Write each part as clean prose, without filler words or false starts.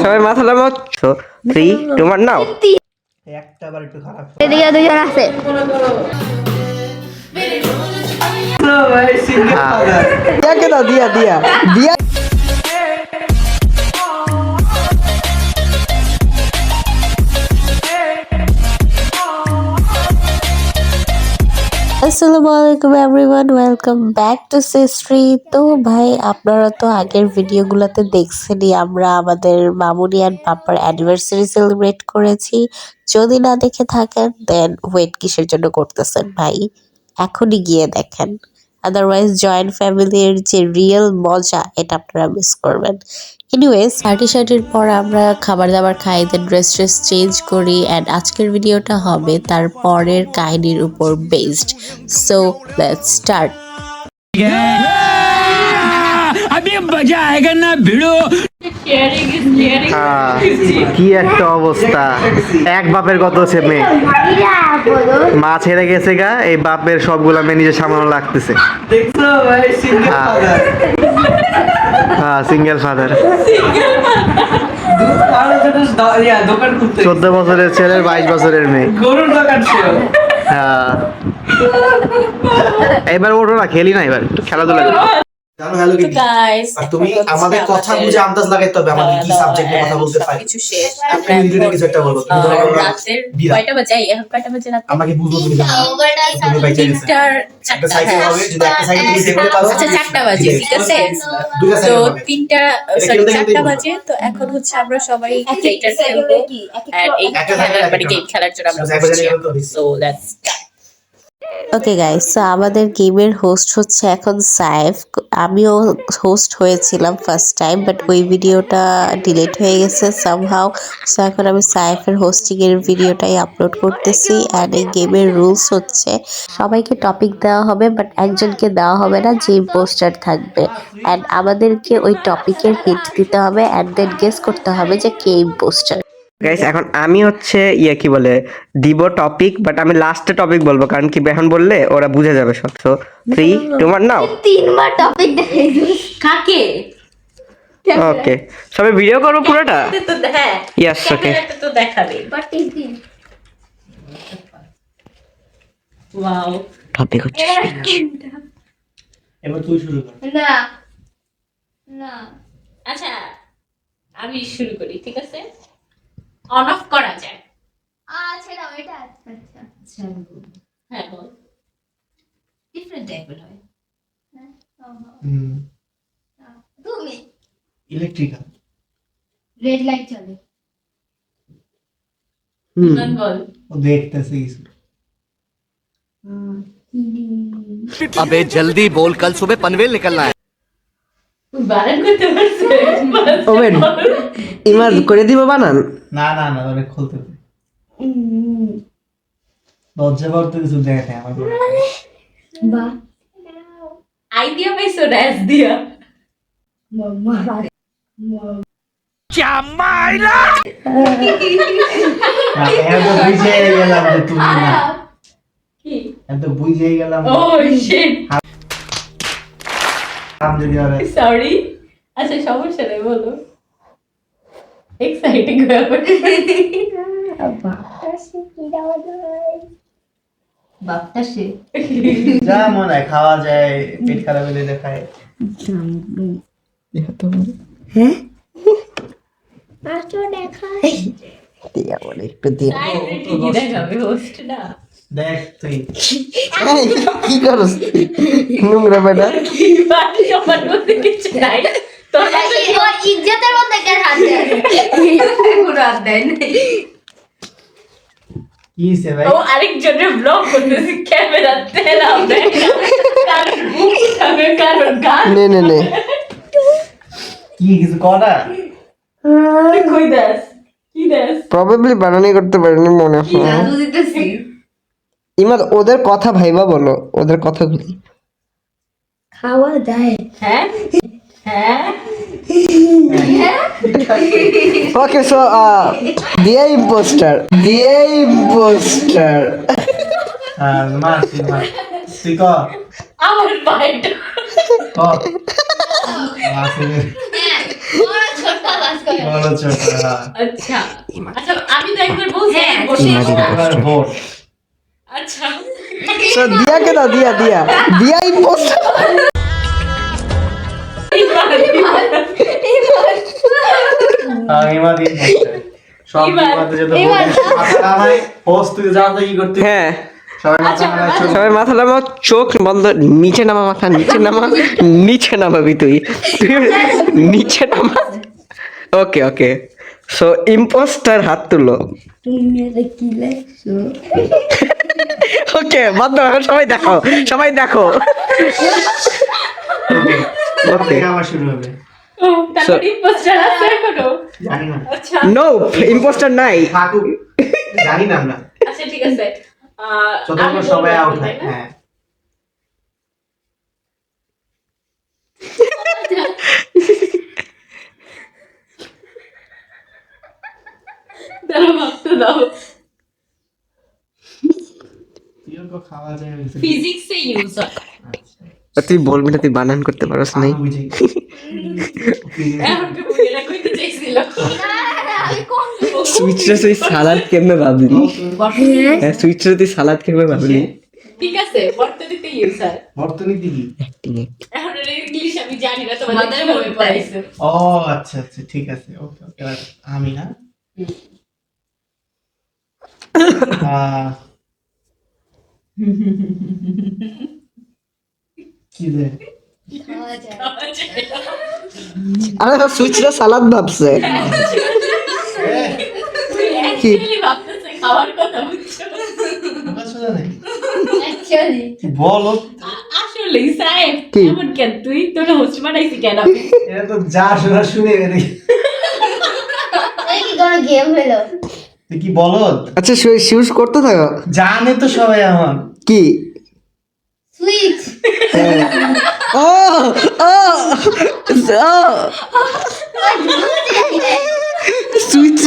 সবাই মাথা নামাও। 3 2 1 নাও। একটা বার একটু খারাপ। এদিকে দুজন আছে। কে দাও দিয়া দিয়া দিয়া। আসসালামু আলাইকুম এভরিওয়ান, ওয়েলকাম ব্যাক টু সিস্ট্রি। তো ভাই আপনারা তো আগের ভিডিওগুলোতে দেখছেনই আমরা আমাদের মামুনি অ্যান্ড পাপার অ্যানিভার্সারি সেলিব্রেট করেছি। যদি না দেখে থাকেন দেন ওয়েট কিসের জন্য করতেছেন ভাই, এখনই গিয়ে দেখেন। আদারওয়াইজ জয়েন্ট ফ্যামিলির যে রিয়েল মজা এটা আপনারা মিস করবেন। এনিওয়েজ পার্টির পর আমরা খাবার দাবার খাই, দেন ড্রেস চেঞ্জ করি অ্যান্ড আজকের ভিডিওটা হবে তার পরের কাহিনীর উপর বেসড। So let's start. अभी मजा आएगा ना भिड़ो। কি একটা অবস্থা, এক বাপের কত ছেলে, মা ছেড়ে গেছে গা, এই বাপের সবগুলা মেয়ে নিজে সামনে লাগতেছে। দেখছো ভাই সিঙ্গেল ফাদার। হ্যাঁ সিঙ্গেল ফাদার। দোকান খুলতে 14 বছরের ছেলের 22 বছরের মেয়ে। গরুর দোকান ছিল। হ্যাঁ এবার ওঠো না, খেলি না, এবার একটু খেলাধুলা করি। জানো হ্যালো কি আর তুমি আমাদের কথা বুঝে আন্দাজ লাগাইতে হবে আমাদের কি সাবজেক্টে কথা বলতে পারি। কিছু শেষ আমরা ইন্টারনেটে কিছু একটা বলবো। তুমি ধরো রাতের কয়টা বাজে? এখন কয়টা বাজে রাতে? আমাকে বুঝবো তুমি জানো। তুমি বাইচে গেছে। একটা সাইকেল হবে, যদি একটা সাইকেল তুমি দেখতে পারো। আচ্ছা 4টা বাজে, ঠিক আছে। দুইটা তো সাইকেল হবে। 3টা সরি 4টা বাজে। তো এখন হচ্ছে আমরা সবাই এইটার খেলবো আর এই মানে গেম খেলার জন্য আমরা বসছি। So let's start. Okay guys, so আমাদের গেমের হোস্ট হচ্ছে এখন সাইফ। আমিও হোস্ট হয়েছিলাম ফার্স্ট টাইম, বাট ওই ভিডিওটা ডিলিট হয়ে গেছে সামহাউ। সো এখন আমি সাইফের হোস্টিং এর ভিডিওটাই আপলোড করতেছি। অ্যান্ড এই গেমের রুলস হচ্ছে সবাইকে টপিক দেওয়া হবে, বাট একজনকে দেওয়া হবে না যে পোস্টার থাকবে। অ্যান্ড আমাদেরকে ওই টপিকের হিন্ট দিতে হবে অ্যান্ড দেন গেস করতে হবে যে কে পোস্টার। গাইস এখন আমি হচ্ছে কি বলে দিব টপিক, বাট আমি লাস্টে টপিক বলবো, কারণ কি এখন বললে ওরা বুঝে যাবে সব। সো 3 2 1 নাও। 3বার টপিক দেখাই কাকে? ওকে সবাই ভিডিও করবো পুরোটা। তো হ্যাঁ ইয়েস ওকে তো দেখাবে। বাট 3 ওয়াও টপিক হচ্ছে এবার তুই শুরু কর। না না আচ্ছা আমি শুরু করি, ঠিক আছে। অন অফ করা যায়। আচ্ছা না এটা আচ্ছা আচ্ছা হ্যাঁ বল। ডিফারেন্ট টাইপের হয়। তুমি ইলেকট্রিক্যাল। রেড লাইট চলে। গান বল। ও দেখতেছে কিছু। अबे जल्दी बोल, कल सुबह पनवेल निकलना है। বানান করতে পারছে? ওয়েট ইমাজ করে দিব বানান। না না না ওরে খুলতে হবে। লজ্জা করতে কিছু দেখে আমার। বাহ আইডিয়া পাইছো না এস দিয়া। মাম্মা এত বুঝে গেলাম যে তুমি না। কি? এত বুঝে গেলাম। ও শিট আম যদি আরে সরি। আচ্ছা সমস্যা নেই, বলো। এক্সাইটিং হয়ে পড়ে। বাপটা সে যা মনে হয় খাওয়া যায়, পেট খারাপ হলে দেখায়। আচ্ছা দেখা দিয়া বলে একটু দিয়া। কি দেখাবে হোস্ট না? দেখ তুই এই, কি করছ তুই? নোংরা বেটা। কি বাড়ি আমার মধ্যে কিছু নাই। তোমরা তো ইজ্জতের মধ্যে কার হাত দেয় পুরো হাত দেয় কি হইছে ভাই? ও আরেকজনের ব্লগ করতেছে, ক্যামেরা তেলা দেয় না, কারণ মুখ উঠাবে, কারণ গান নে নে নে কি কিছু করা? কই দাস, কি দাস? প্রবাবলি বানানি করতে পারিনি মনে হয়। জাদু দিতেছি ইমাদ ওদের কথা ভাইবা বলো, ওদের কথাগুলি। খাওয়া যায় হ্যাঁ হ্যাঁ ওকে সো দিয়ে ইম্পোস্টার মার তুই ক আমার বাইট ক। হ্যাঁ বড় ছোট বাস বলো ছোটরা আচ্ছা আচ্ছা আমি তো একবার বলছি ভোট আচ্ছা দিয়া কে দাও দিয়া দিয়া দিয়া ইম্পোস্টার ইমাদ ইম্পোস্টার সব ইমাদ যত মাথা নামায় পোস্ট তুই জানতে কি করতে হ্যাঁ সবাই মাথা নামায় চোখ সবাই মাথা নামাও চোখ বন্ধ নিচে নামা মাথা নিচে নামাবি তুই নিচে নামা ওকে ওকে সো ইম্পোস্টার হাত তুলো ওকে বন্ধ সবাই দেখো ওকে আমার শুরু হবে তারপর ইম্পোস্টার আছে এখনো জানি না আচ্ছা নো ইম্পোস্টার নাই থাকুক জানি না আমরা আচ্ছা ঠিক আছে যতক্ষণ সবাই আউট হয় হ্যাঁ দাঁড়াও ভাবতে দাও তিলক খাওয়া যায় ফিজিক্সে ইউজ হয় তুই বলবি না তুই বানান করতে পারস নাই বুঝি এখন তো বুঝে কইতে চাইছিল সুইচটা তুই সালাদ কেমনে ভাবলি হ্যাঁ সুইচটা তুই সালাদ কেমনে ভাবলি ঠিক আছে বর্তনীতে ইউজ হয় অর্থনীতি কি এখন ইংলিশ আমি জানি না তোমাদের মনে পড়াইছে ও আচ্ছা আচ্ছা ঠিক আছে ওকে ওকে আমি না কি রে আরে সুইচটা সালাদ ভাবছে কি? Actually ভাবতেছে খাওয়ার কথা বুঝছো বলো আসলে সাহেব কি? এমন কেন তুই তোর হোস্ট বানাইছি কেন এটা তো যা শোনা শুনে দেখি কি কোনো গেম হলো তুই কি বলদ আচ্ছা শিউজ করতে থাকো জানে তো সবাই আমার কি সুইচ ও ও সুইচ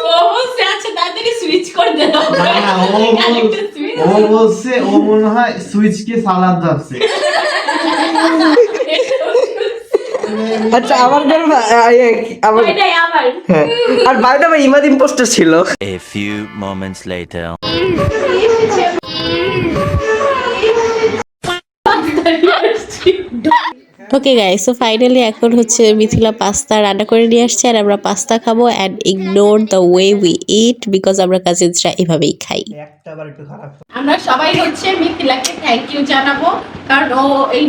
ও বলছে আচ্ছা তাড়াতাড়ি সুইচ করে দে না, না, ও বলছে ও মনে হয় সুইচ কে সালাদ ভাবছে আচ্ছা আমার আমার এটাই আমার হ্যাঁ আর বাইরে আমার ইমাদ ইম্পোস্টার ছিল A few moments later. Okay guys so finally এখন হচ্ছে মিথিলা পাস্তা রান্না করে নিয়ে আসছে আর আমরা পাস্তা খাবো and ignore the way we it because আমরা কাজিনসরা এভাবেই খাই একটা বার একটু খারাপ আমরা সবাই হচ্ছে মিথিলাকে থ্যাংক ইউ জানাবো কারণ ও এই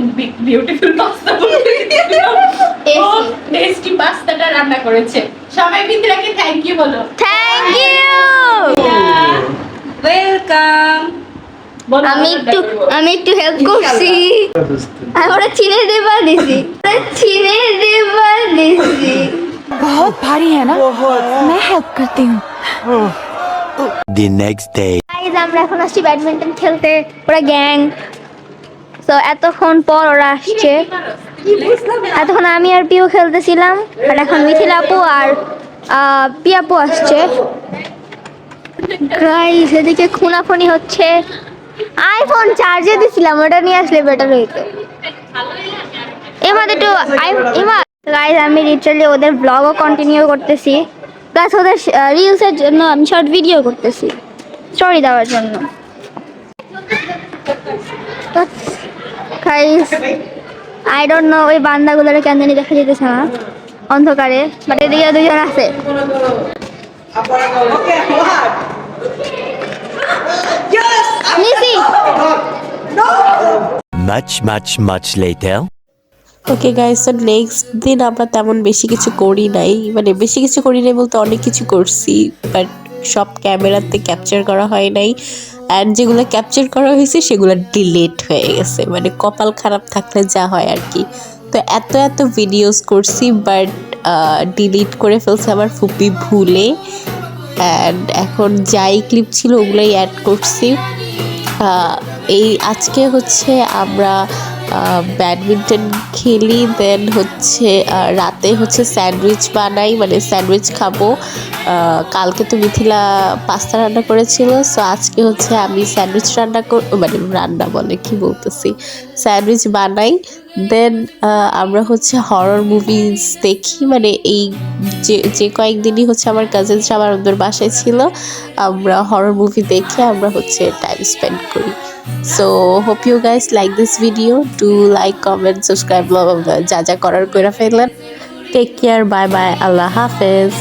বিউটিফুল পাস্তা ও টেস্টি পাস্তাটা রান্না করেছে সবাই মিথিলাকে থ্যাংক ইউ বলো থ্যাংক ইউ ওয়েলকাম আমি একটু হেল্প করছি আমরা চিনের ডিব্বা দিছি बहुत भारी है ना मैं हेल्प करती हूँ The next day. গাইস আমরা এখন আসছি ব্যাডমিন্টন খেলতে ওরা গ্যাং তো এতক্ষণ পর ওরা আসছে এতক্ষণ আমি আর পিও খেলতেছিলাম আর এখন মিথিলা আপু আর পিয়াপু আসছে গাইস এদিকে খুনাখুনি হচ্ছে আইফোন চার্জে দিছিলাম ওটা নিয়ে আসলে বেটার হইতো এবার একটু এবার গাইস আমি লিটারালি ওদের ব্লগও কন্টিনিউ করতেছি প্লাস ওদের রিলসের জন্য আমি শর্ট ভিডিও করতেছি স্টোরি দেওয়ার জন্য গাইস আই ডোন্ট নো ওই বান্দাগুলোর কেন জানি দেখা যেতেছে না অন্ধকারে বাট এদিকে দুজন আছে নিসি Much later. ওকে গাইস তো নেক্সট দিন আমরা তেমন বেশি কিছু করি নাই মানে বেশি কিছু করি নাই বলতে অনেক কিছু করছি বাট সব ক্যামেরাতে ক্যাপচার করা হয় নাই অ্যান্ড যেগুলো ক্যাপচার করা হয়েছে সেগুলো ডিলিট হয়ে গেছে মানে কপাল খারাপ থাকলে যা হয় আর কি তো এত ভিডিওস করছি বাট ডিলিট করে ফেলছে আমার ফুপি ভুলে অ্যান্ড এখন যাই ক্লিপ ছিল ওগুলোই অ্যাড করছি এই আজকে হচ্ছে আমরা ব্যাডমিন্টন খেলি, দেন হচ্ছে রাতে হচ্ছে স্যান্ডউইচ বানাই, মানে স্যান্ডউইচ খাবো। কালকে তো মিথিলা পাস্তা রান্না করেছিল, সো আজকে হচ্ছে আমি স্যান্ডউইচ মানে রান্না বলে কি বলতেছি, স্যান্ডউইচ বানাই। দেন আমরা হচ্ছে হরর মুভিজ দেখি, মানে এই যে কয়েকদিনই হচ্ছে আমার কাজিনসরা আমাদের বাসায় ছিল, আমরা হরর মুভি দেখে আমরা হচ্ছে টাইম স্পেন্ড করি। So hope you guys like this video, do like, comment, subscribe, যা যা করার করে ফেললেন। টেক কেয়ার, বাই বাই, আল্লাহ হাফেজ।